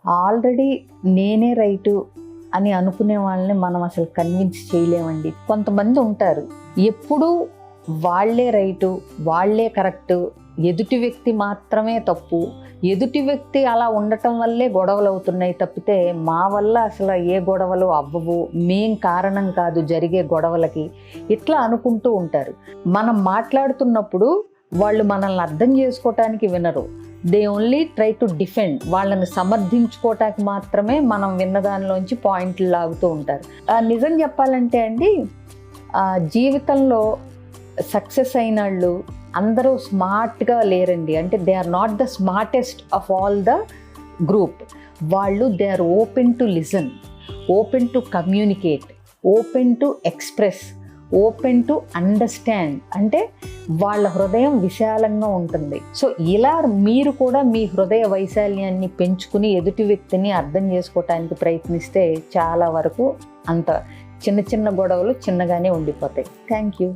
Already నేనే right అని అనుకునే వాళ్ళని మనం అసలు కన్విన్స్ చేయలేమండి. కొంతమంది ఉంటారు ఎప్పుడూ వాళ్ళే రైటు, వాళ్ళే కరెక్టు, ఎదుటి వ్యక్తి మాత్రమే తప్పు, ఎదుటి వ్యక్తి అలా ఉండటం వల్లే గొడవలు అవుతున్నాయి తప్పితే మా వల్ల అసలు ఏ గొడవలు అవ్వవు, మేం కారణం కాదు జరిగే గొడవలకి, ఇట్లా అనుకుంటూ ఉంటారు. మనం మాట్లాడుతున్నప్పుడు వాళ్ళు మనల్ని అర్థం చేసుకోవటానికి వినరు. They only try to defend, వాళ్ళని సమర్థించుకోవటానికి మాత్రమే మనం విన్న దానిలోంచి పాయింట్లు లాగుతూ ఉంటారు. నిజం చెప్పాలంటే అండి, జీవితంలో సక్సెస్ అయిన వాళ్ళు అందరూ స్మార్ట్గా లేరండి. అంటే they are not the smartest of all the group. వాళ్ళు they are open to listen, open to communicate, open to express, open to understand. అంటే వాళ్ళ హృదయం విశాలంగా ఉంటుంది. సో ఇలా మీరు కూడా మీ హృదయ వైశాల్యాన్ని పెంచుకుని ఎదుటి వ్యక్తిని అర్థం చేసుకోవటానికి ప్రయత్నిస్తే చాలా వరకు అంత చిన్న చిన్న గొడవలు చిన్నగానే ఉండిపోతాయి. Thank you.